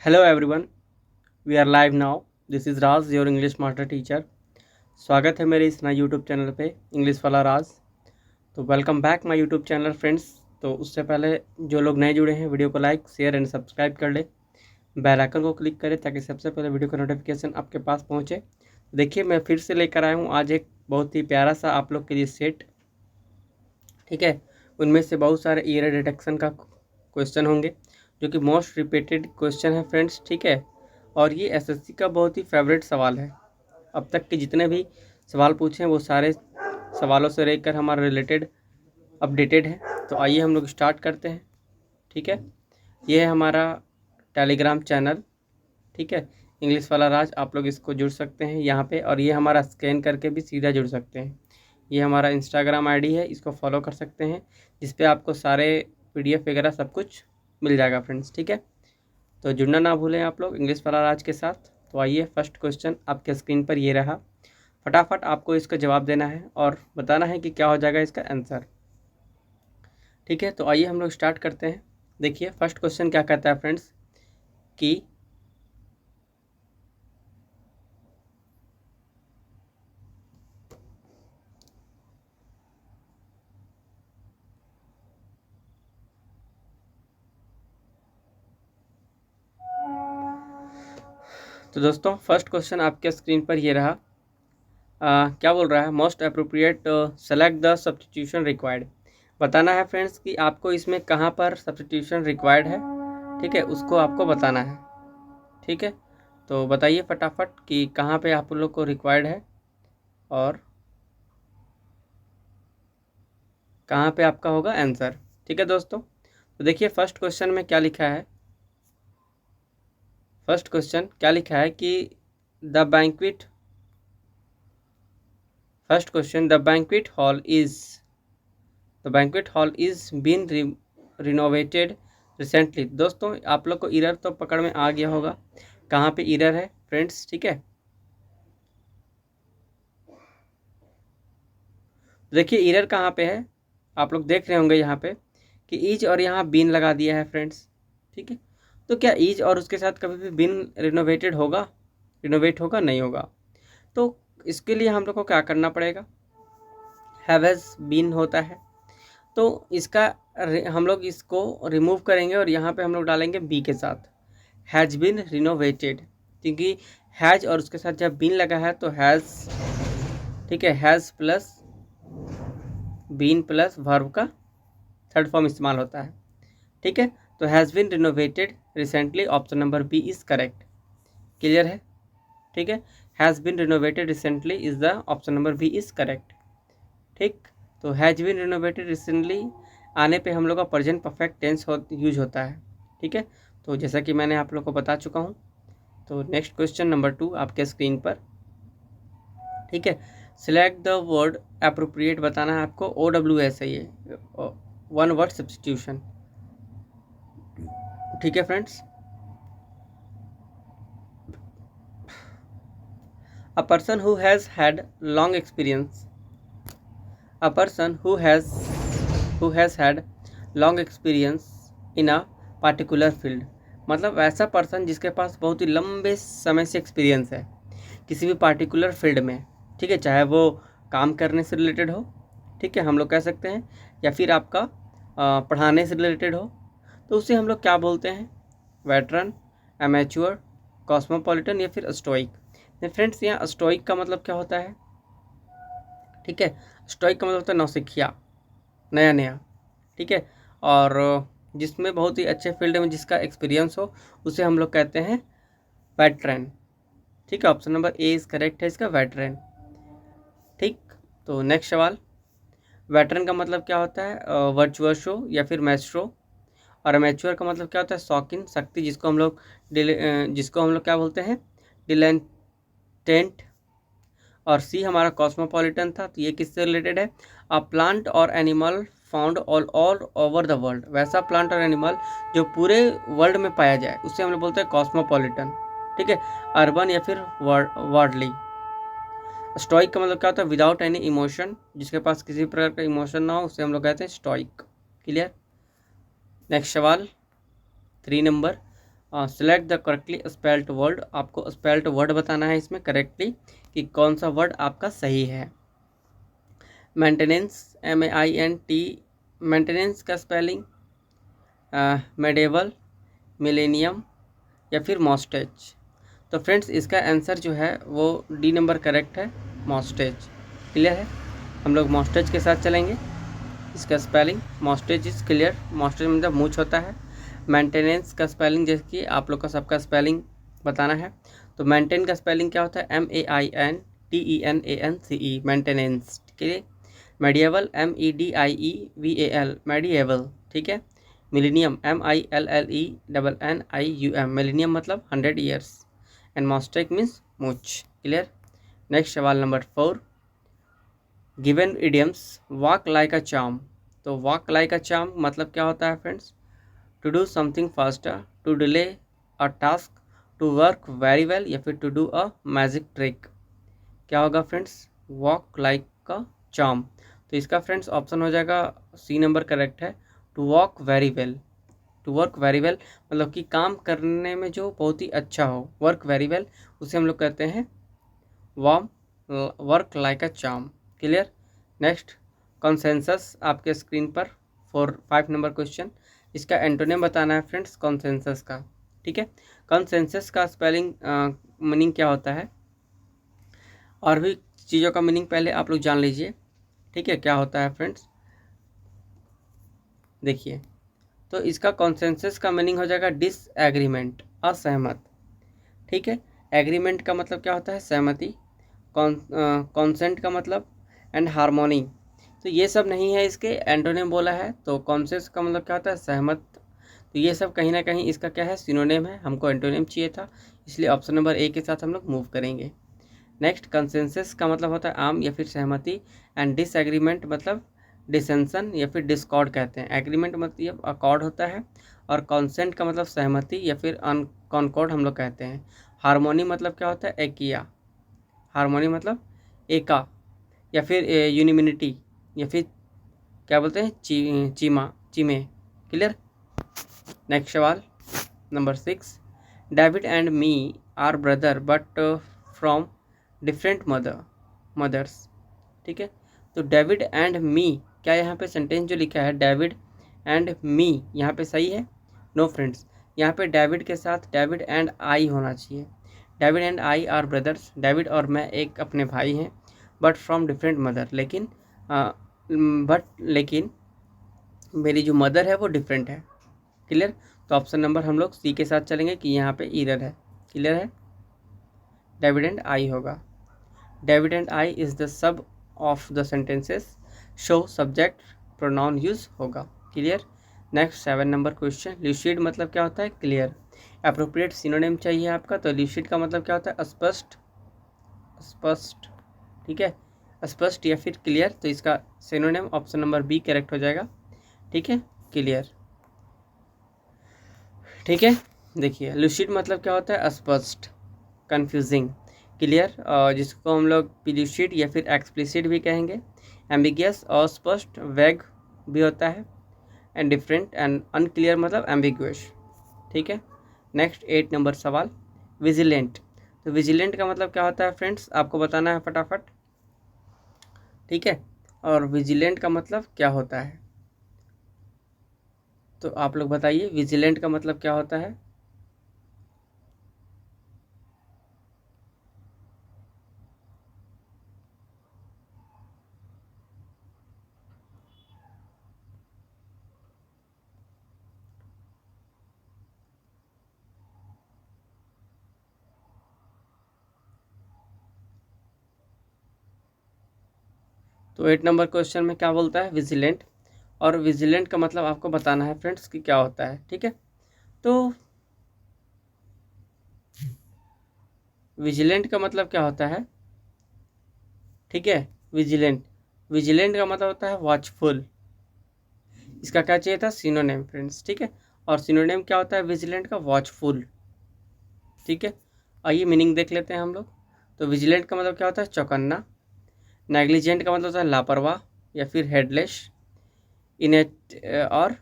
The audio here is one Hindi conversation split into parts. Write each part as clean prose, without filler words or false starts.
Hello everyone, we are live now. This is Raz, your English master teacher. स्वागत है मेरे इस नए यूट्यूब चैनल पे इंग्लिश वाला राज। तो welcome back my YouTube channel friends. तो उससे पहले जो लोग नए जुड़े हैं वीडियो को लाइक शेयर एंड सब्सक्राइब कर ले, बेल आइकन को क्लिक करें ताकि सबसे पहले वीडियो का नोटिफिकेशन आपके पास पहुँचे। देखिए मैं फिर से लेकर आया हूँ आज एक बहुत ही प्यारा सा आप लोग के लिए सेट। ठीक है, उनमें से बहुत सारे ईयर डिटेक्शन का क्वेश्चन होंगे जो कि मोस्ट रिपीटेड क्वेश्चन है फ्रेंड्स। ठीक है, और ये एसएससी का बहुत ही फेवरेट सवाल है। अब तक के जितने भी सवाल पूछे हैं वो सारे सवालों से लेकर हमारा रिलेटेड अपडेटेड है। तो आइए हम लोग स्टार्ट करते हैं। ठीक है, ये है हमारा टेलीग्राम चैनल। ठीक है, इंग्लिश वाला राज, आप लोग इसको जुड़ सकते हैं यहाँ पे, और ये हमारा स्कैन करके भी सीधा जुड़ सकते हैं। ये हमारा इंस्टाग्राम आईडी है, इसको फॉलो कर सकते हैं, जिस पे आपको सारे पीडीएफ वगैरह सब कुछ मिल जाएगा फ्रेंड्स। ठीक है, तो जुड़ना ना भूलें आप लोग इंग्लिश वाला राज के साथ। तो आइए, फर्स्ट क्वेश्चन आपके स्क्रीन पर ये रहा। फटाफट आपको इसका जवाब देना है और बताना है कि क्या हो जाएगा इसका आंसर। ठीक है, तो आइए हम लोग स्टार्ट करते हैं। देखिए फर्स्ट क्वेश्चन क्या कहता है फ्रेंड्स कि तो दोस्तों फर्स्ट क्वेश्चन आपके स्क्रीन पर ये रहा। क्या बोल रहा है, most appropriate select the substitution required. बताना है फ्रेंड्स कि आपको इसमें कहाँ पर सब्स्टिट्यूशन रिक्वायर्ड है। ठीक है, उसको आपको बताना है। ठीक है, तो बताइए फटाफट कि कहाँ पे आप लोग को रिक्वायर्ड है और कहाँ पे आपका होगा आंसर। ठीक है दोस्तों, तो देखिए फर्स्ट क्वेश्चन में क्या लिखा है। फर्स्ट क्वेश्चन क्या लिखा है कि the banquet first question the banquet hall is been renovated recently. दोस्तों आप लोग को इरर तो पकड़ में आ गया होगा, कहाँ पे इरर है फ्रेंड्स। ठीक है, देखिए इरर कहाँ पे है, आप लोग देख रहे होंगे यहाँ पे कि ईज और यहाँ बीन लगा दिया है फ्रेंड्स। ठीक है, तो क्या ईज और उसके साथ कभी भी बीन रिनोवेट होगा? नहीं होगा। तो इसके लिए हम लोग को क्या करना पड़ेगा, हैव बीन होता है, तो इसका हम लोग इसको रिमूव करेंगे और यहाँ पे हम लोग डालेंगे बी के साथ, हैज़ बीन रिनोवेटेड, क्योंकि हैज़ और उसके साथ जब बीन लगा है तो हैज़। ठीक है, has plus been plus verb का थर्ड फॉर्म इस्तेमाल होता है। ठीक है, तो has been renovated recently, option number B is correct. Clear है? ठीक है, has been renovated recently is the option number B is correct. ठीक, तो हैज़ बीन रिनोवेटेड रिसेंटली आने पे हम लोग का प्रेजेंट परफेक्ट टेंस यूज होता है। ठीक है, तो जैसा कि मैंने आप लोग को बता चुका हूँ। तो नेक्स्ट क्वेश्चन नंबर 2 आपके स्क्रीन पर। ठीक है, सिलेक्ट द वर्ड अप्रोप्रिएट, बताना है आपको OWS है ये, वन वर्ड सब्स्टिट्यूशन। ठीक है friends, a person who has had long experience, a person who has had long experience in a particular field. मतलब ऐसा पर्सन जिसके पास बहुत ही लंबे समय से एक्सपीरियंस है किसी भी पार्टिकुलर फील्ड में। ठीक है, चाहे वो काम करने से रिलेटेड हो, ठीक है हम लोग कह सकते हैं, या फिर आपका पढ़ाने से रिलेटेड हो, तो उसे हम लोग क्या बोलते हैं, वेटरन, एमेच्योर, कॉस्मोपॉलिटन या फिर स्टोइक। फ्रेंड्स यहाँ स्टोइक का मतलब क्या होता है, ठीक है, स्टोइक का मतलब होता है नौसिखिया, नया नया। ठीक है, और जिसमें बहुत ही अच्छे फील्ड में जिसका एक्सपीरियंस हो उसे हम लोग कहते हैं वेटरन। ठीक है, option number A is correct है इसका, वेटरन। ठीक, तो नेक्स्ट सवाल, वेटरन का मतलब क्या होता है, वर्चुअसो या फिर मैस्ट्रो, और मैच्योर का मतलब क्या होता है, शौकीन, शक्ति, जिसको हम लोग क्या बोलते हैं, डिलेंटेंट। और सी हमारा कॉस्मोपॉलिटन था, तो ये किससे रिलेटेड है, अ प्लांट और animal found all over the world. वैसा प्लांट और एनिमल जो पूरे वर्ल्ड में पाया जाए उसे हम लोग बोलते हैं कॉस्मोपॉलिटन। ठीक है, अर्बन या फिर वर्ल्डली। स्टोइक का मतलब क्या होता है, विदाउट एनी इमोशन, जिसके पास किसी प्रकार का इमोशन ना हो उसे हम लोग कहते हैं स्टोइक। क्लियर? नेक्स्ट सवाल 3 number, select the correctly spelled word, आपको स्पेल्ड वर्ड बताना है इसमें करेक्टली कि कौन सा वर्ड आपका सही है। मेंटेनेंस, MAINT, मेंटेनेंस का स्पेलिंग मेडेवल, मिलेनियम या फिर मॉस्टेज। तो फ्रेंड्स इसका आंसर जो है वो डी नंबर करेक्ट है, मॉस्टेज। क्लियर है, हम लोग मॉस्टेज के साथ चलेंगे। इसका स्पेलिंग मॉस्टेज इज क्लियर, मॉस्टेज मतलब मूछ होता है। मेंटेनेंस का स्पेलिंग जैसे कि आप लोग का सबका स्पेलिंग बताना है, तो मेंटेन का स्पेलिंग क्या होता है, MAINTENANCE, मेंटेनेंस। ठीक है। Medieval, MEDIEVAL, medieval. ठीक है। मिलेनियम, MILLENNIUM, मिलेनियम मतलब 100 years. And mistake means much. Clear. Next सवाल नंबर 4, given idioms walk like a charm. तो वॉक लाइक अ चार्म मतलब क्या होता है friends, to do something faster, to delay a task, to work very well या फिर to do a magic trick. क्या होगा friends, walk like a charm. तो इसका फ्रेंड्स ऑप्शन हो जाएगा सी नंबर करेक्ट है, to walk very well. To work very well मतलब कि काम करने में जो बहुत ही अच्छा हो, वर्क वेरी वेल उसे हम लोग कहते हैं warm, work like a charm. Clear. Next, consensus आपके स्क्रीन पर 5 नंबर क्वेश्चन। इसका एंटोनिम बताना है फ्रेंड्स कॉन्सेंसस का। ठीक है। कॉन्सेंसस का स्पेलिंग मीनिंग क्या होता है, और भी चीज़ों का मीनिंग पहले आप लोग जान लीजिए। ठीक है, क्या होता है फ्रेंड्स, देखिए। तो इसका कॉन्सेंसस का मीनिंग हो जाएगा डिसएग्रीमेंट, असहमत। ठीक है। एग्रीमेंट का मतलब क्या होता है, सहमति। कॉन्सेंट का मतलब एंड हार्मोनी। तो ये सब नहीं है, इसके एंटोनिम बोला है। तो कॉन्सेंस का मतलब क्या होता है, सहमत। तो ये सब कहीं ना कहीं इसका क्या है, सिनोनिम है। हमको एंटोनिम चाहिए था, इसलिए ऑप्शन नंबर ए के साथ हम लोग मूव करेंगे। नेक्स्ट, कंसेंसस का मतलब होता है आम या फिर सहमति। एंड डिसएग्रीमेंट मतलब डिसेंशन या फिर डिस्कॉर्ड कहते हैं। एग्रीमेंट मतलब अकॉर्ड होता है, और कॉन्सेंट का मतलब सहमति या फिर कॉन्कॉर्ड हम लोग कहते हैं। हार्मोनी मतलब क्या होता है, एकिया। हार्मोनी मतलब एका या फिर यूनिमिनिटी या फिर क्या बोलते हैं, चीमा, चीमे। क्लियर। नेक्स्ट सवाल नंबर 6, David and me are brother but from different mothers. ठीक है। तो डेविड एंड मी, क्या यहाँ पे सेंटेंस जो लिखा है डेविड एंड मी, यहाँ पे सही है? नो फ्रेंड्स, यहाँ पे डेविड के साथ डेविड एंड आई होना चाहिए। David and I R brothers, David और मैं एक अपने भाई हैं, बट फ्रॉम डिफरेंट मदर, लेकिन मेरी जो मदर है वो डिफरेंट है। क्लियर। तो ऑप्शन नंबर हम लोग सी के साथ चलेंगे कि यहाँ पे ईरर है। क्लियर है, डेविड एंड आई होगा। David and I is the sub of the sentences, so subject pronoun use होगा। Clear. Next 7 number question, lucid मतलब क्या होता है, क्लियर। एप्रोप्रिएट सिनोनिम चाहिए आपका, तो ल्यूसिड का मतलब क्या होता है, स्पष्ट, स्पष्ट। ठीक है, स्पष्ट या फिर क्लियर। तो इसका synonym option number B correct हो जाएगा। ठीक है, क्लियर। ठीक है। देखिए, लूसिड मतलब क्या होता है, स्पष्ट, कंफ्यूजिंग, क्लियर, जिसको हम लोग पिल्यूसिड या फिर एक्सप्लिसिट भी कहेंगे। एम्बिगियस, अस्पष्ट, वैग भी होता है। एंड डिफरेंट एंड अनक्लियर मतलब एम्बिगुअस। ठीक है। नेक्स्ट 8 नंबर सवाल, विजिलेंट। तो विजिलेंट का मतलब क्या होता है फ्रेंड्स, आपको बताना है फटाफट। ठीक है। और विजिलेंट का मतलब क्या होता है, तो आप लोग बताइए विजिलेंट का मतलब क्या होता है। तो 8 नंबर क्वेश्चन में क्या बोलता है, विजिलेंट। और विजिलेंट का मतलब आपको बताना है फ्रेंड्स कि क्या होता है। ठीक है। तो विजिलेंट का मतलब क्या होता है, ठीक है। विजिलेंट, विजिलेंट का मतलब होता है वॉचफुल। इसका क्या चाहिए था, सिनोनिम फ्रेंड्स। ठीक है। और सिनोनिम क्या होता है विजिलेंट का, वॉचफुल। ठीक है। आइए मीनिंग देख लेते हैं हम लोग। तो विजिलेंट का मतलब क्या होता है, चौकन्ना। नेग्लिजेंट का मतलब होता है लापरवाह या फिर हेडलेस। इनेट और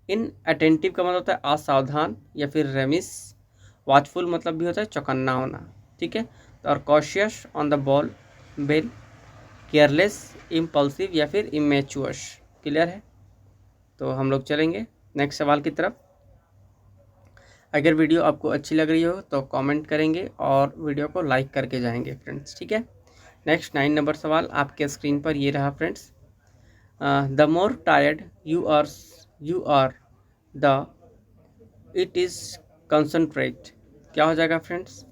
इनअटेंटिव का मतलब होता है असावधान या फिर रेमिस। वॉचफुल मतलब भी होता है चौकन्ना होना, ठीक है। और cautious on the ball bell, careless, impulsive या फिर इमेचुअस। क्लियर है। तो हम लोग चलेंगे नेक्स्ट सवाल की तरफ। अगर वीडियो आपको अच्छी लग रही हो तो कमेंट करेंगे और वीडियो को लाइक करके जाएंगे फ्रेंड्स, ठीक है। नेक्स्ट 9 नंबर सवाल आपके स्क्रीन पर ये रहा friends. The more tired you are the it is concentrate. क्या हो जाएगा friends?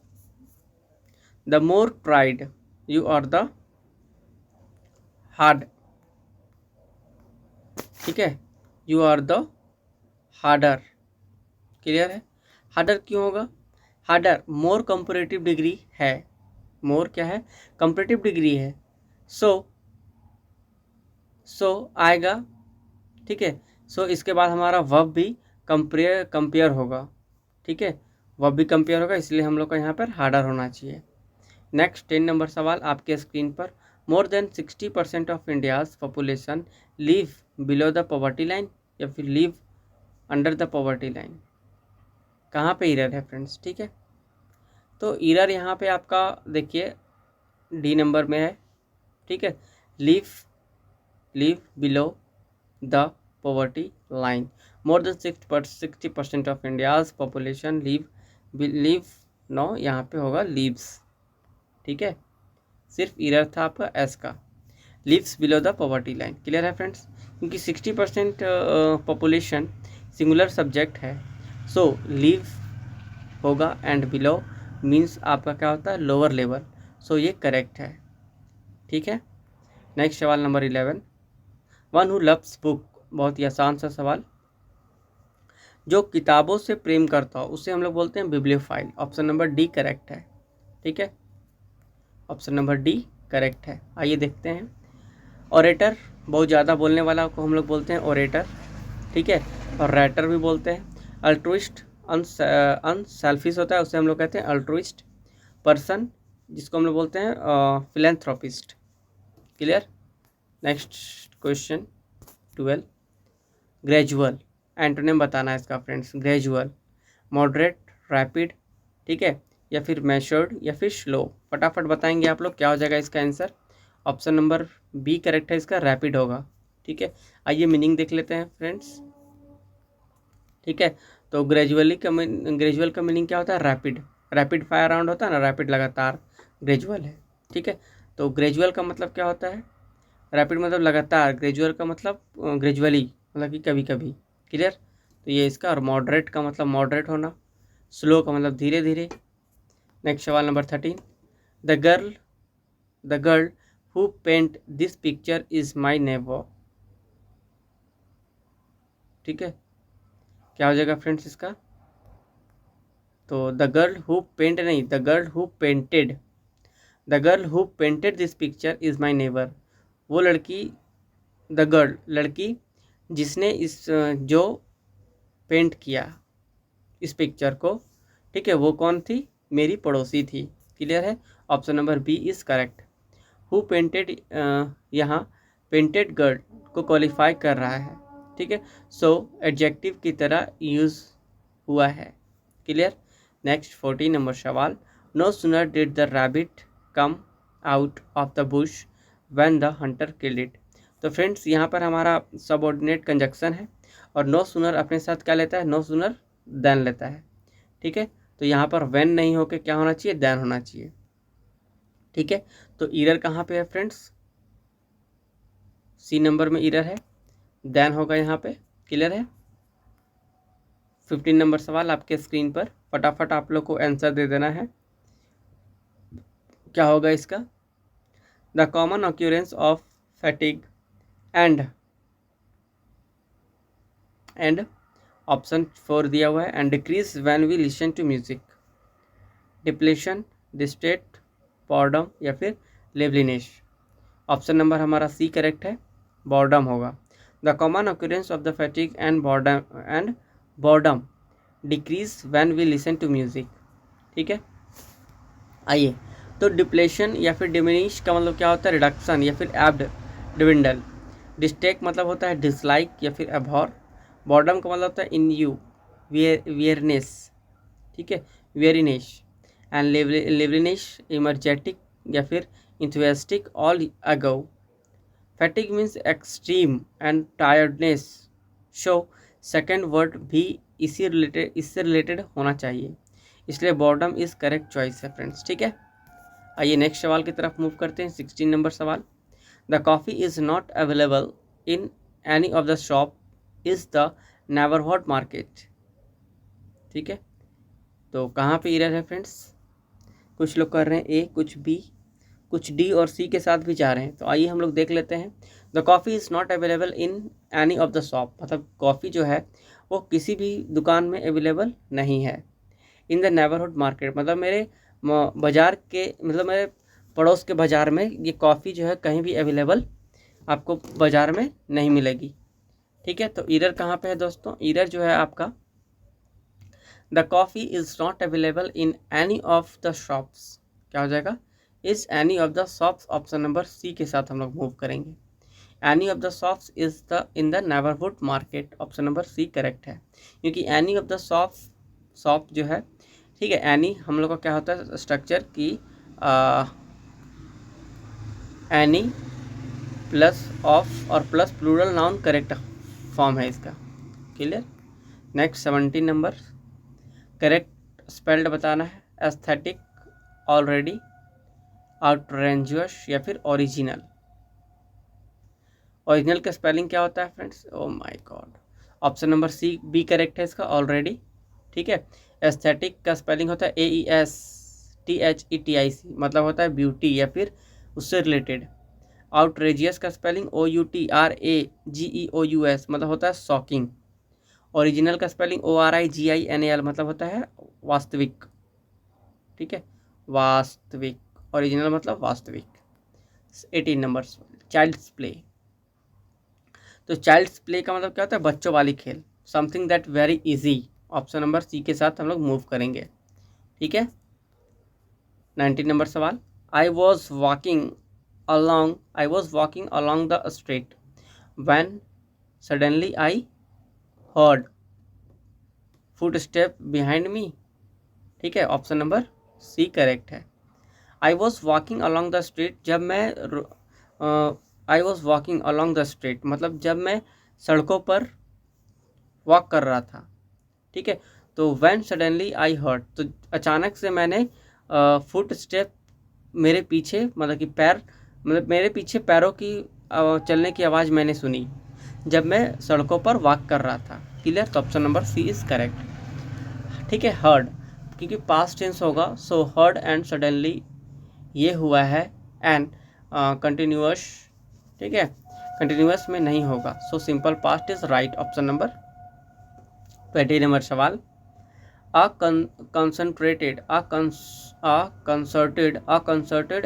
The more tried you are the hard, ठीक है, you are the harder. Clear है। हार्डर क्यों होगा? हार्डर मोर कंपैरेटिव डिग्री है, मोर क्या है? कंपैरेटिव डिग्री है। सो आएगा, ठीक है। सो इसके बाद हमारा वर्ब भी कंपेयर होगा, ठीक है, वर्ब भी कंपेयर होगा, इसलिए हम लोग का यहाँ पर हार्डर होना चाहिए। नेक्स्ट 10 नंबर सवाल आपके स्क्रीन पर। मोर than 60% of India's population live below the poverty line या फिर live under the poverty line. कहाँ पे इरर है फ्रेंड्स? ठीक है, तो इरर यहाँ पे आपका देखिए डी नंबर में है, ठीक है। Live below the poverty line. More than 60% of India's population live no, यहाँ पे होगा लीव्स, ठीक है। सिर्फ इरर था आपका एस का, lives below the poverty line. Clear है फ्रेंड्स, क्योंकि 60% पॉपुलेशन सिंगुलर सब्जेक्ट है, सो लिव होगा एंड बिलो मीन्स आपका क्या होता है? Lower level. सो ये करेक्ट है, ठीक है। नेक्स्ट सवाल number 11। One who loves book, बहुत ही आसान सा सवाल। जो किताबों से प्रेम करता हो उसे हम लोग बोलते हैं bibliophile. Option number D correct है, ठीक है, ऑप्शन नंबर डी करेक्ट है। आइए देखते हैं। ओरेटर, बहुत ज़्यादा बोलने वाला को हम लोग बोलते हैं ओरेटर, ठीक है, और राइटर भी बोलते हैं। अल्ट्रुइस्ट अनसेल्फिश होता है, उसे हम लोग कहते हैं अल्ट्रुइस्ट। पर्सन, जिसको हम लोग बोलते हैं philanthropist. Clear. Next question 12। Gradual, antonym बताना है इसका फ्रेंड्स। ग्रेजुअल, मॉडरेट, रैपिड, ठीक है, या फिर मेजर्ड या फिर स्लो। फटाफट बताएंगे आप लोग क्या हो जाएगा इसका answer. Option number B correct है इसका, रैपिड होगा, ठीक है। आइए मीनिंग देख लेते हैं फ्रेंड्स, ठीक है। तो ग्रेजुअल का मीनिंग क्या होता है? रैपिड फायर राउंड होता है ना, रैपिड लगातार, ग्रेजुअल है, ठीक है। तो ग्रेजुअल का मतलब क्या होता है? रैपिड मतलब लगातार, ग्रेजुअल का मतलब ग्रेजुअली, मतलब कि कभी कभी। क्लियर। तो ये इसका, और मॉडरेट का मतलब मॉडरेट होना, स्लो का मतलब धीरे धीरे। नेक्स्ट सवाल नंबर 13। The girl who paint this picture is my neighbour, ठीक है। क्या हो जाएगा फ्रेंड्स इसका? तो द गर्ल हु पेंट नहीं, the girl who painted this picture is my neighbour. वो लड़की, द गर्ल लड़की जिसने इस जो पेंट किया इस पिक्चर को, ठीक है, वो कौन थी? मेरी पड़ोसी थी। क्लियर है। Option number B is correct. Who painted, यहाँ पेंटेड गर्ल को क्वालिफाई कर रहा है, ठीक है, सो एडजेक्टिव की तरह यूज हुआ है। क्लियर। नेक्स्ट 14 नंबर सवाल। No sooner did the rabbit come out of the bush when the hunter killed it. तो फ्रेंड्स यहाँ पर हमारा सबऑर्डिनेट कंजक्शन है, और नो सूनर अपने साथ क्या लेता है? नो सूनर देन लेता है, ठीक है। तो यहाँ पर व्हेन नहीं होके क्या होना चाहिए? देन होना चाहिए, ठीक है। तो इरर कहाँ पे है फ्रेंड्स? सी नंबर में इरर है, देन होगा यहाँ पे। क्लियर है। 15 नंबर सवाल आपके स्क्रीन पर, फटाफट आप लोग को आंसर दे देना है। क्या होगा इसका? The common occurrence of fatigue and option 4 दिया हुआ है, and decrease when we listen to music. Depletion, distress, boredom या फिर लेवलिनेस। ऑप्शन नंबर हमारा सी करेक्ट है, बॉर्डम होगा। The common occurrence of the fatigue and boredom decrease when we listen to music, ठीक है। आइए, तो डिप्लेशन या फिर डिमिनिश का मतलब क्या होता है? रिडक्शन या फिर एब्ड डिविंडल। डिस्टेक मतलब होता है डिसलाइक या फिर अभॉर। बॉर्डम का मतलब होता है इन यू, वियरनेस, ठीक है, वेरीनेश, एंड लिवरीनेश इमर्जेटिक या फिर enthusiastic all agog. Fatigue means extreme and tiredness. So second word भी इससे रिलेटेड होना चाहिए, इसलिए बॉर्डम इज करेक्ट चॉइस है फ्रेंड्स, ठीक है। आइए नेक्स्ट सवाल की तरफ मूव करते हैं। 16 नंबर सवाल, the coffee is not available in any of the shop is the neighbourhood market, ठीक है। तो कहाँ पे एरर है फ्रेंड्स? कुछ लोग कर रहे हैं ए, कुछ बी, कुछ डी और सी के साथ भी जा रहे हैं। तो आइए हम लोग देख लेते हैं। The coffee is not available in any of the shop, मतलब कॉफ़ी जो है वो किसी भी दुकान में अवेलेबल नहीं है। इन द नेबरहुड मार्केट मतलब मेरे बाज़ार के, मतलब मेरे पड़ोस के बाज़ार में ये कॉफ़ी जो है कहीं भी अवेलेबल आपको बाज़ार में नहीं मिलेगी, ठीक है। तो एरर कहाँ पे है दोस्तों? एरर जो है आपका the coffee is not available in any of the shops, क्या हो जाएगा? Is any of the shops, option number C के साथ हम लोग मूव करेंगे। Any of the shops is the in the neighbourhood market, option number C correct है, क्योंकि एनी ऑफ द शॉप जो है, ठीक है, एनी हम लोग का क्या होता है स्ट्रक्चर की एनी प्लस ऑफ और plus plural noun correct form है इसका, clear. Next 17 number, correct spelled बताना है। एस्थेटिक, ऑलरेडी, आउटरेंजियस या फिर ओरिजिनल। ओरिजिनल का स्पेलिंग क्या होता है friends? Oh my god, option number C B correct है इसका, ऑलरेडी, ठीक है। एस्थेटिक का स्पेलिंग होता है AESTHETIC, मतलब होता है ब्यूटी या फिर उससे रिलेटेड। आउटरेजियस का स्पेलिंग OUTRAGEOUS, मतलब होता है शॉकिंग। ओरिजिनल का स्पेलिंग ORIGINAL, मतलब होता है वास्तविक, ठीक है, वास्तविक। ओरिजिनल मतलब वास्तविक। 18 नंबर, चाइल्ड्स प्ले। तो चाइल्ड्स प्ले का मतलब क्या होता है? बच्चों वाली खेल, something that very easy, option number C के साथ हम लोग मूव करेंगे, ठीक है। 19 नंबर सवाल, I was walking along the street when suddenly I heard footstep behind me, ठीक है, ऑप्शन नंबर सी करेक्ट है। I was walking along the street, जब मैं I was walking along the street मतलब जब मैं सड़कों पर वॉक कर रहा था, ठीक है। तो व्हेन सडनली आई हर्ड, तो अचानक से मैंने फुट स्टेप, मेरे पीछे मतलब कि पैर, मतलब मेरे पीछे पैरों की चलने की आवाज़ मैंने सुनी जब मैं सड़कों पर वॉक कर रहा था, क्लियर। तो option number C is correct, ठीक है। हर्ड क्योंकि पास्ट टेंस होगा, सो हर्ड एंड सडनली ये हुआ है, एंड कंटिन्यूअस, ठीक है, कंटिन्यूअस में नहीं होगा, so simple past is right, option number 20 number सवाल, a concerted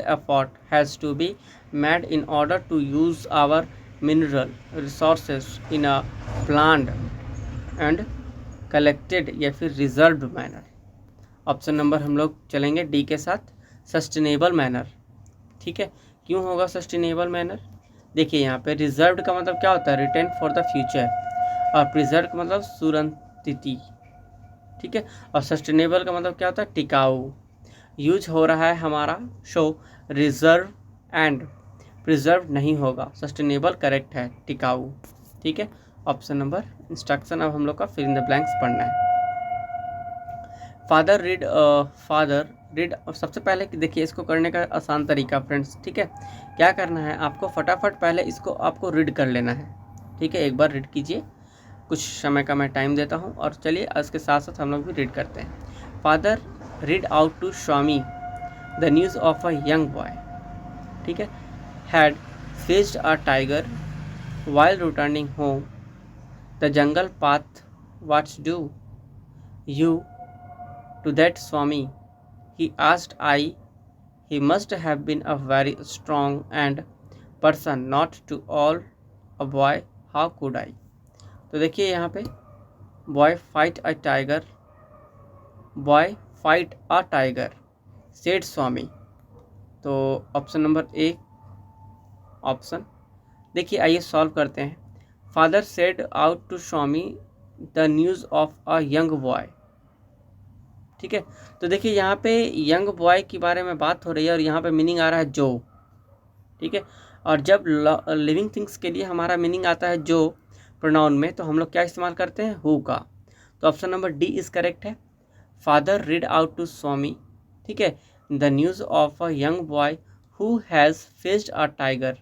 effort has to be made in order to use our mineral resources in a planned and collected या फिर reserved manner। ऑप्शन नंबर हम लोग चलेंगे डी के साथ, सस्टेनेबल मैनर, ठीक है। क्यों होगा सस्टेनेबल मैनर? देखिए यहाँ पे रिजर्व्ड का मतलब क्या होता है? रिटेन फॉर द फ्यूचर, और प्रिजर्व का मतलब सुरक्षित, ठीक है। और सस्टेनेबल का मतलब क्या होता है? टिकाऊ। यूज हो रहा है हमारा, शो रिजर्व एंड प्रिजर्व नहीं होगा, सस्टेनेबल करेक्ट है, टिकाऊ, ठीक है। ऑप्शन नंबर इंस्ट्रक्शन अब हम लोग का फिल इन द ब्लैंक्स पढ़ना है। फादर रीड, और सबसे पहले देखिए इसको करने का आसान तरीका फ्रेंड्स, ठीक है। क्या करना है आपको? फटाफट पहले इसको आपको रीड कर लेना है, ठीक है। एक बार रीड कीजिए, कुछ समय का मैं टाइम देता हूँ, और चलिए इसके साथ साथ हम लोग भी रीड करते हैं। Father read out to Swami the news of a young boy, ठीक है, had faced a tiger while returning home the jungle path, what's do you to that Swami, he asked he must have been a very strong and person, not to all a boy, how could I। तो देखिए यहाँ पे boy fight a tiger, boy fight a tiger said Swami, तो ऑप्शन नंबर ए ऑप्शन। देखिए आइए सॉल्व करते हैं। Father said out to Swami the news of a young boy. ठीक है, तो देखिए यहाँ पे यंग बॉय के बारे में बात हो रही है और यहाँ पे मीनिंग आ रहा है जो। ठीक है, और जब लिविंग थिंग्स के लिए हमारा मीनिंग आता है जो प्रोनाउन में, तो हम लोग क्या इस्तेमाल करते हैं, हु का। तो option number D is correct है। फादर रीड आउट टू स्वामी, ठीक है, the news of a young boy who has faced a tiger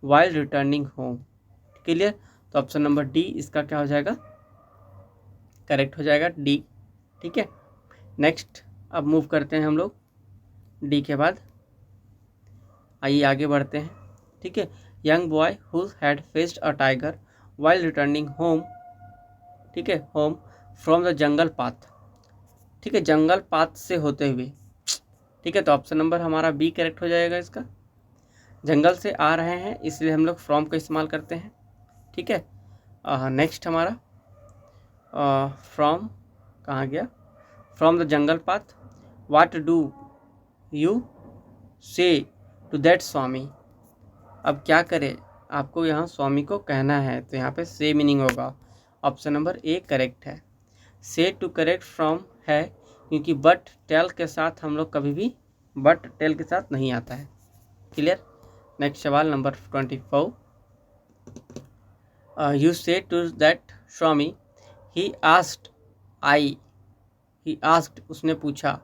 while returning home. Clear, तो ऑप्शन नंबर डी इसका क्या हो जाएगा, करेक्ट हो जाएगा, डी। ठीक है, नेक्स्ट अब मूव करते हैं हम लोग डी के बाद, आइए आगे बढ़ते हैं। ठीक है, young boy who had faced a tiger while returning home, ठीक है, home from the jungle path. ठीक है, जंगल पाथ से होते हुए। ठीक है, तो ऑप्शन नंबर हमारा बी करेक्ट हो जाएगा इसका। जंगल से आ रहे हैं इसलिए हम लोग फ्रॉम का इस्तेमाल करते हैं। ठीक है, नेक्स्ट हमारा फ्रॉम कहाँ गया, from the jungle path, what do you say to that स्वामी। अब क्या करें, आपको यहाँ स्वामी को कहना है, तो यहाँ पे से मीनिंग होगा। ऑप्शन नंबर ए करेक्ट है। से टू करेक्ट फ्रॉम है, क्योंकि बट टेल के साथ हम लोग कभी भी बट टेल के साथ नहीं आता है। क्लियर, नेक्स्ट सवाल number 24। You say to that Swami he asked I, he asked उसने पूछा,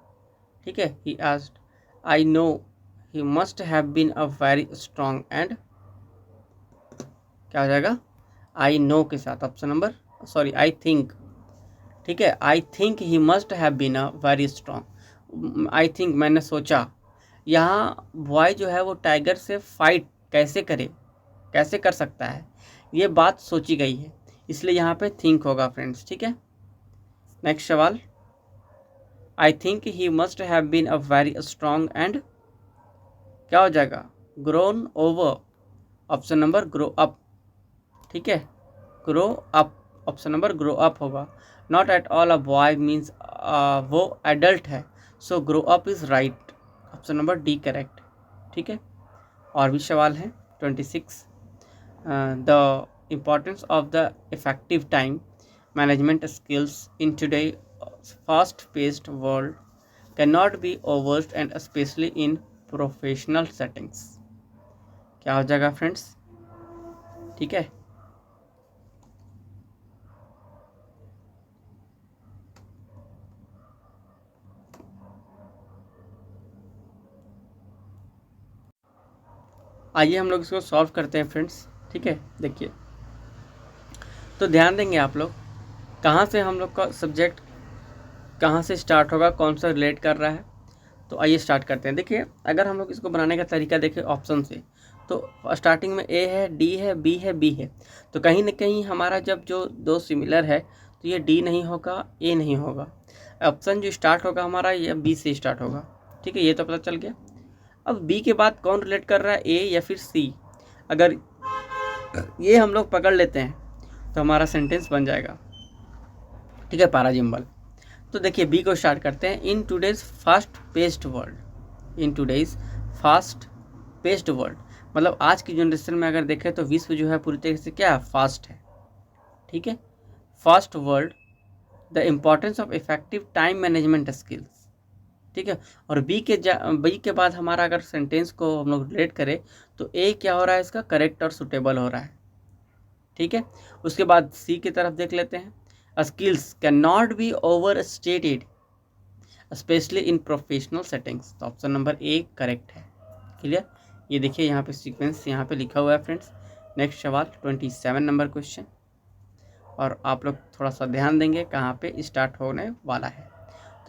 ठीक है, he asked I know he must have been a very strong and, क्या हो जाएगा, आई नो के साथ option number, sorry I think. ठीक है, I think he must have been a very strong, I think मैंने सोचा। यहाँ बॉय जो है वो टाइगर से फाइट कैसे करे, कैसे कर सकता है, ये बात सोची गई है, इसलिए यहाँ पे थिंक होगा फ्रेंड्स। ठीक है, नेक्स्ट सवाल, I think he must have been a very strong and, क्या हो जाएगा, grown over, option number grow up. ठीक है, grow up, option number grow up होगा। Not at all a boy means वो एडल्ट है, so grow up is right, option number D correct. ठीक है, और भी सवाल हैं 26। The importance of the effective time management skills in today fast paced world can not be overrated and especially in professional settings. क्या हो जाएगा फ्रेंड्स, ठीक है, आइए हम लोग इसको सॉल्व करते हैं फ्रेंड्स। ठीक है, देखिए, तो ध्यान देंगे आप लोग कहाँ से हम लोग का सब्जेक्ट कहाँ से स्टार्ट होगा, कौन सा रिलेट कर रहा है। तो आइए स्टार्ट करते हैं। देखिए, अगर हम लोग इसको बनाने का तरीका देखें ऑप्शन से, तो स्टार्टिंग में ए है, डी है, बी है, बी है, तो कहीं ना कहीं हमारा जब जो दो सिमिलर है तो ये डी नहीं होगा, ए नहीं होगा। ऑप्शन जो स्टार्ट होगा हमारा ये बी से स्टार्ट होगा। ठीक है, ये तो पता चल गया। अब बी के बाद कौन रिलेट कर रहा है, ए या फिर सी, अगर ये हम लोग पकड़ लेते हैं तो हमारा सेंटेंस बन जाएगा। ठीक है, पाराजिम्बल। तो देखिए बी को स्टार्ट करते हैं। In today's fast paced world, in today's fast paced world, मतलब आज की जनरेशन में अगर देखें तो विश्व जो है पूरी तरीके से क्या है, फास्ट है। ठीक है, first world, the importance of effective time management skills. ठीक है, और बी के बाद हमारा अगर सेंटेंस को हम लोग रिलेट करें तो ए क्या हो रहा है, इसका करेक्ट और सुटेबल हो रहा है। ठीक है, उसके बाद सी की तरफ देख लेते हैं। Skills can not B over stated specially in professional settings, तो ऑप्शन नंबर ए करेक्ट है। क्लियर, ये देखिए यहाँ पे सीक्वेंस यहाँ पे लिखा हुआ है फ्रेंड्स। नेक्स्ट सवाल 27 नंबर क्वेश्चन, और आप लोग थोड़ा सा ध्यान देंगे कहाँ पे स्टार्ट होने वाला है।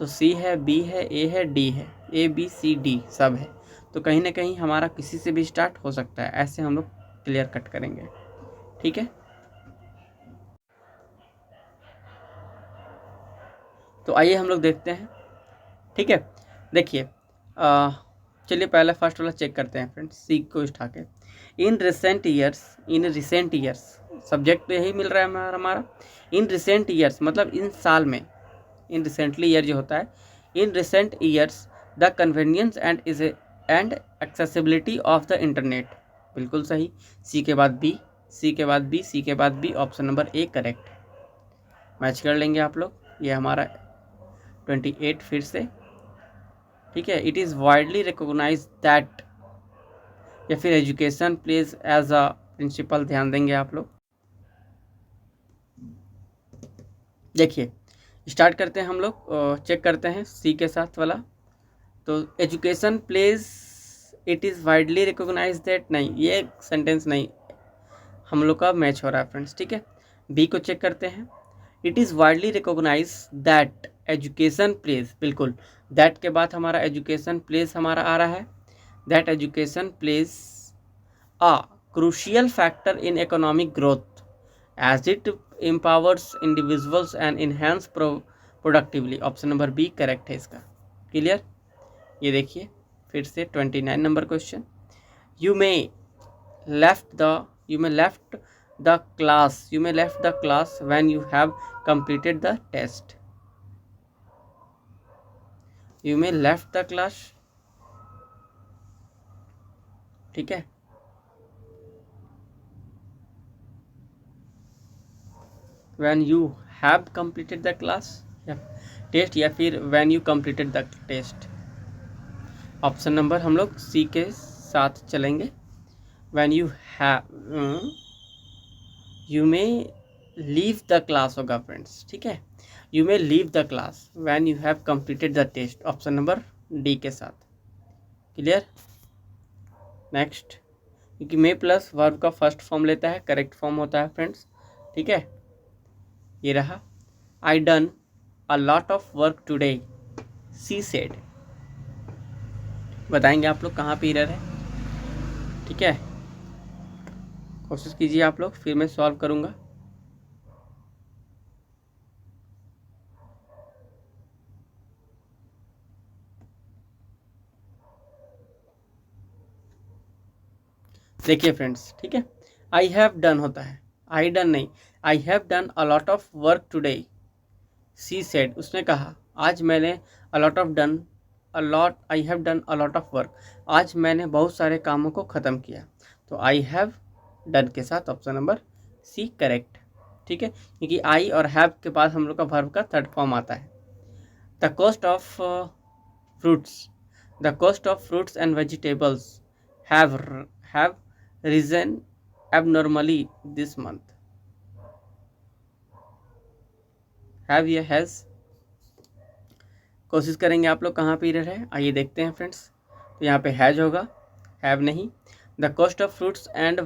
तो सी है, बी है, ए है, डी है, ए बी सी डी सब है, तो कहीं ना कहीं हमारा किसी से भी स्टार्ट हो सकता है, ऐसे हम लोग क्लियर कट करेंगे। ठीक है, तो आइए हम लोग देखते हैं। ठीक है, देखिए, चलिए पहले फर्स्ट वाला चेक करते हैं फ्रेंड्स, सी को उठा के। इन रिसेंट ईयर्स सब्जेक्ट यही मिल रहा है हमारा। इन रिसेंट ईयर्स मतलब इन साल में, इन रिसेंटली ईयर जो होता है, in recent years the convenience and accessibility of the internet, बिल्कुल सही। सी के बाद बी, सी के बाद बी, सी के बाद B, option number A correct. Match कर लेंगे आप लोग। ये हमारा 28 फिर से, ठीक है। It is widely recognise that, या फिर education plays as a principal, ध्यान देंगे आप लोग। देखिए स्टार्ट करते हैं हम लोग, चेक करते हैं सी के साथ वाला। तो education plays it is widely recognise that, नहीं ये सेंटेंस नहीं, हम लोग का मैच हो रहा है फ्रेंड्स, ठीक है। बी को चेक करते हैं। It is widely recognise that education plays, बिल्कुल दैट के बाद हमारा एजुकेशन प्लेज हमारा आ रहा है। That education plays a crucial factor in economic growth as it empowers individuals and enhance productively। Option number B correct है इसका। क्लियर। ये देखिए फिर से 29 number question. You may left the class when you have completed the test। you may left the class, ठीक है। when you have completed the class या टेस्ट, या फिर when you completed the test। Option number हम लोग सी के साथ चलेंगे। when you have you may leave the class होगा फ्रेंड्स, ठीक है। you may leave the class when you have completed the test, option number D के साथ। क्लियर। नेक्स्ट, क्योंकि मे प्लस वर्ब का फर्स्ट फॉर्म लेता है, करेक्ट फॉर्म होता है फ्रेंड्स, ठीक है। ये रहा, I done a lot of work today she said. बताएंगे आप लोग कहाँ पे एरर है, ठीक है। कोशिश कीजिए आप लोग, फिर मैं सॉल्व करूँगा। देखिए फ्रेंड्स, ठीक है, आई हैव डन होता है, आई डन नहीं, I have done a lot of work today she said. उसने कहा आज मैंने a lot of done a lot I have done a lot of work, आज मैंने बहुत सारे कामों को ख़त्म किया। तो आई हैव डन के साथ ऑप्शन नंबर सी करेक्ट, ठीक है। क्योंकि आई और हैव के बाद हम लोग का वर्ब का थर्ड फॉर्म आता है। The cost of fruits the cost of fruits and vegetables have risen abnormally this month। Have या हैज़, कोशिश करेंगे आप लोग कहाँ पे एरर है, आइए देखते हैं फ्रेंड्स। तो यहाँ पे हैज होगा, हैव नहीं। The cost of fruits and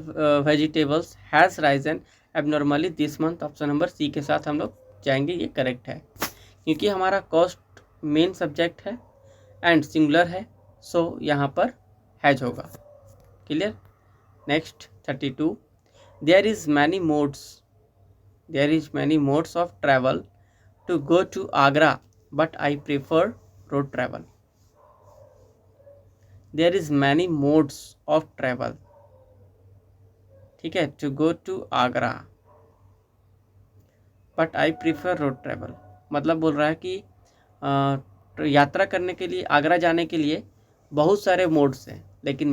vegetables has risen abnormally this month, option number C के साथ हम लोग जाएंगे, ये करेक्ट है। क्योंकि हमारा कॉस्ट मेन सब्जेक्ट है एंड सिंगुलर है, सो यहाँ पर हैज होगा। Clear. Next 32, there is many modes of travel to go to Agra, but I prefer road travel। there is many modes of travel, ठीक है, to go to Agra, but I prefer road travel। मतलब बोल रहा है कि यात्रा करने के लिए, आगरा जाने के लिए बहुत सारे मोड्स हैं, लेकिन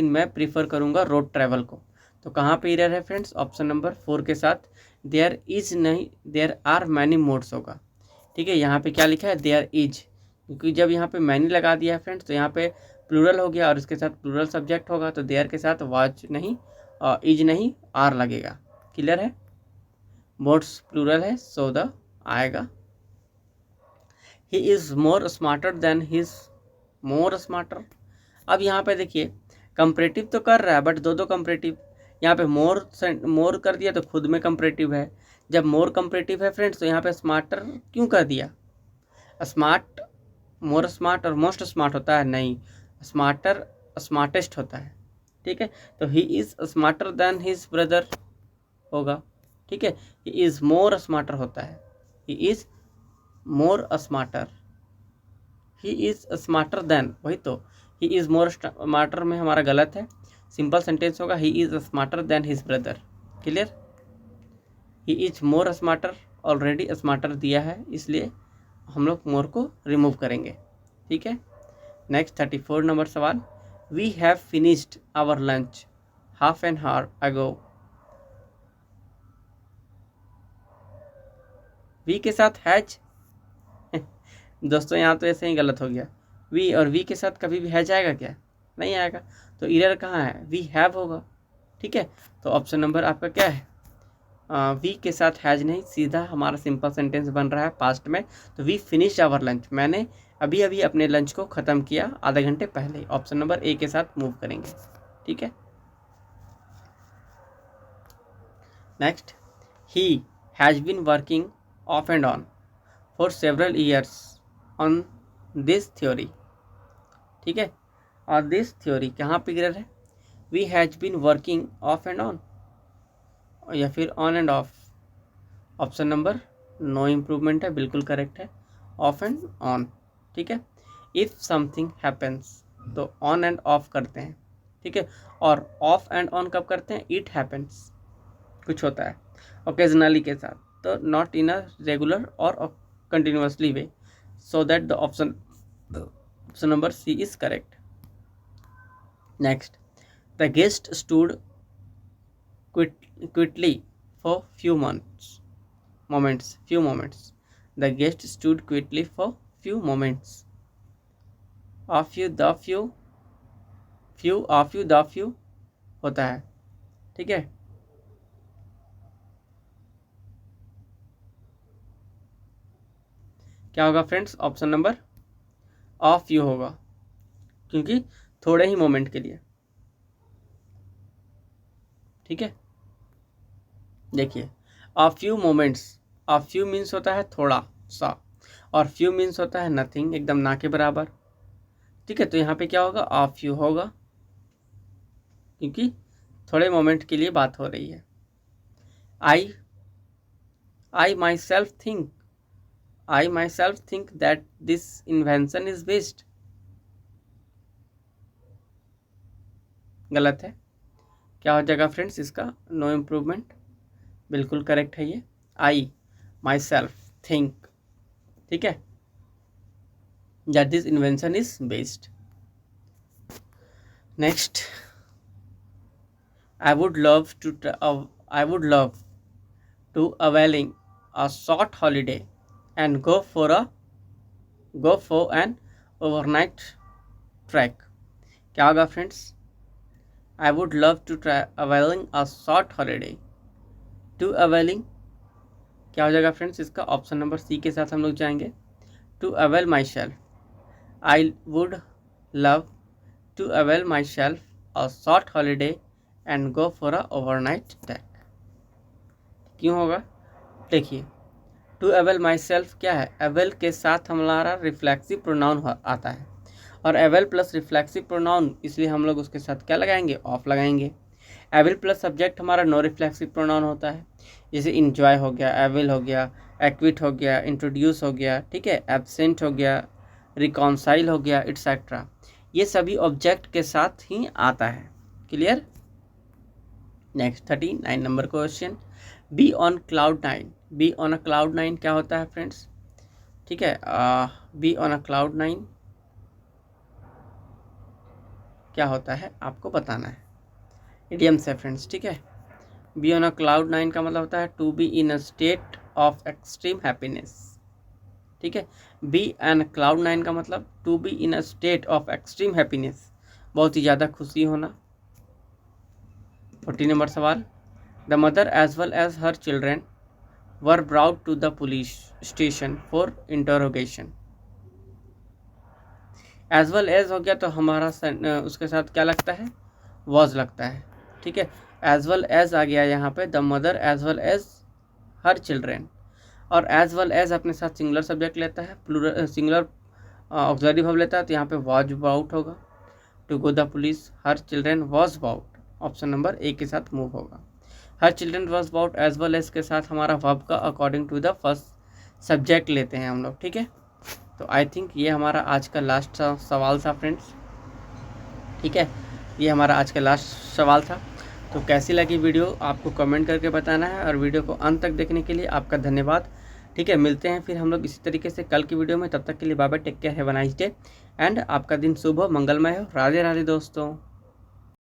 मैं प्रीफर करूँगा रोड ट्रैवल को। तो कहाँ पे एरर है फ्रेंड्स, ऑप्शन नंबर 4 के साथ। देयर इज नहीं, देयर आर मैनी मोड्स होगा, ठीक है। यहाँ पे क्या लिखा है, देयर इज, क्योंकि जब यहाँ पे मैनी लगा दिया है फ्रेंड्स, तो यहाँ पे प्लूरल हो गया और इसके साथ प्लूरल सब्जेक्ट होगा, तो देयर के साथ वाज नहीं, इज नहीं, आर लगेगा। क्लियर है। मोड्स प्लूरल है, सो द आएगा। He is more smarter than his, more smarter. अब यहाँ पे देखिए कंपरेटिव तो कर रहा है, बट दो कंपरेटिव, यहाँ पे मोर कर दिया तो खुद में कंपरेटिव है। जब मोर कंपरेटिव है फ्रेंड्स, तो यहाँ पे स्मार्टर क्यों कर दिया, स्मार्ट, मोर स्मार्ट और मोस्ट स्मार्ट होता है, नहीं, स्मार्टर स्मार्टेस्ट होता है, ठीक है। तो he is smarter than his brother होगा, ठीक है। ही इज़ मोर स्मार्टर होता है, he is more smarter, he is smarter than, वही तो, ही इज़ मोर स्मार्टर में हमारा गलत है, सिंपल सेंटेंस होगा he is smarter than his brother. Clear. He is more smarter, already smarter दिया है, इसलिए हम लोग मोर को रिमूव करेंगे, ठीक है। नेक्स्ट 34 नंबर सवाल, we have finished our lunch half an hour ago. We के साथ हैज दोस्तों यहाँ तो ऐसे ही गलत हो गया। वी और वी के साथ कभी भी हैज आएगा क्या? नहीं आएगा। तो इरर कहाँ है? वी हैव होगा। ठीक है, तो ऑप्शन नंबर आपका क्या है? वी के साथ हैज नहीं, सीधा हमारा सिंपल सेंटेंस बन रहा है पास्ट में। तो वी फिनिश्ड आवर लंच, मैंने अभी अभी अपने लंच को ख़त्म किया आधे घंटे पहले। ऑप्शन नंबर ए के साथ मूव करेंगे। ठीक है, next, he has been working off and on for several years on this theory. ठीक है, और दिस थ्योरी कहाँ पे गिरर है? We has been working off and on या फिर on and off. Option number no improvement है, बिल्कुल करेक्ट है, ऑफ एंड ऑन। ठीक है, इफ़ समथिंग हैपेंस तो ऑन एंड ऑफ करते हैं। ठीक है, और ऑफ एंड ऑन कब करते हैं? इट हैपेंस, कुछ होता है ओकेजनली के साथ, तो नॉट इन अ रेगुलर और continuously way, so that the option number C is correct. Next, the guest stood quickly for few moments. The guest stood quickly for few moments. A few, the few, the few होता है। ठीक है, क्या होगा friends? Option number a few होगा, क्योंकि थोड़े ही मोमेंट के लिए। ठीक है, देखिए, a few moments, a few means होता है थोड़ा सा, और फ्यू मीन्स होता है नथिंग, एकदम ना के बराबर। ठीक है, तो यहाँ पे क्या होगा? अ फ्यू होगा, क्योंकि थोड़े मोमेंट के लिए बात हो रही है। I myself think that this invention is best. गलत है, क्या हो जाएगा फ्रेंड्स इसका? नो इम्प्रूवमेंट, बिल्कुल करेक्ट है ये, आई माई सेल्फ थिंक। ठीक है, that this invention is based. Next, I would love to availing a short holiday and go for an overnight trek. क्या होगा friends? I would love to availing a short holiday. To availing क्या हो जाएगा फ्रेंड्स इसका? ऑप्शन नंबर सी के साथ हम लोग जाएंगे। To avail myself, I would love to avail myself a short holiday and go for a overnight trek. क्यों होगा? देखिए, टू अवेल माई सेल्फ क्या है? अवेल के साथ हमारा रिफ्लेक्सिव प्रोनाउन आता है, और अवेल प्लस रिफ्लेक्सिव प्रोनाउन, इसलिए हम लोग उसके साथ क्या लगाएंगे? ऑफ लगाएंगे। अवेल प्लस सब्जेक्ट हमारा नो रिफ्लेक्सिव प्रोनाउन होता है, जैसे इंजॉय हो गया, अवेल हो गया, एक्विट हो गया, इंट्रोड्यूस हो गया, ठीक है, एब्सेंट हो गया, रिकॉन्साइल हो गया, एटसेट्रा। ये सभी ऑब्जेक्ट के साथ ही आता है। Clear? Next 39 number question, be on cloud nine. B on a cloud nine क्या होता है फ्रेंड्स? ठीक है, be on a cloud nine क्या होता है आपको बताना है। इडियम्स है फ्रेंड्स। ठीक है, be on a cloud nine का मतलब होता है to be in a state of extreme happiness. ठीक है, बी एन क्लाउड नाइन का मतलब to be in a state of extreme happiness, बहुत ही ज़्यादा खुशी होना। 40 नंबर सवाल, the mother as well as her children were brought to the police station for interrogation. As well as हो गया तो हमारा उसके साथ क्या लगता है? वॉज लगता है। ठीक है, एज वेल एज आ गया यहाँ पे, the mother as well as her children, और एज वेल एज अपने साथ सिंगुलर सब्जेक्ट लेता है, प्लूरल सिंगुलर ऑक्सिलरी वर्ब लेता है, तो यहाँ पे वॉज बाउट होगा। To go the police, her children was about, option number A के साथ मूव होगा। Her children was about as well as के साथ हमारा वर्ब का according to the first subject लेते हैं हम लोग। ठीक है, तो आई थिंक ये हमारा आज का लास्ट सवाल था फ्रेंड्स। ठीक है, ये हमारा आज का लास्ट सवाल था। तो कैसी लगी वीडियो आपको कमेंट करके बताना है, और वीडियो को अंत तक देखने के लिए आपका धन्यवाद। ठीक है, मिलते हैं फिर हम लोग इसी तरीके से कल की वीडियो में। तब तक के लिए bye bye, take care, have a nice day, and आपका दिन शुभ हो, मंगलमय हो। राधे राधे दोस्तों।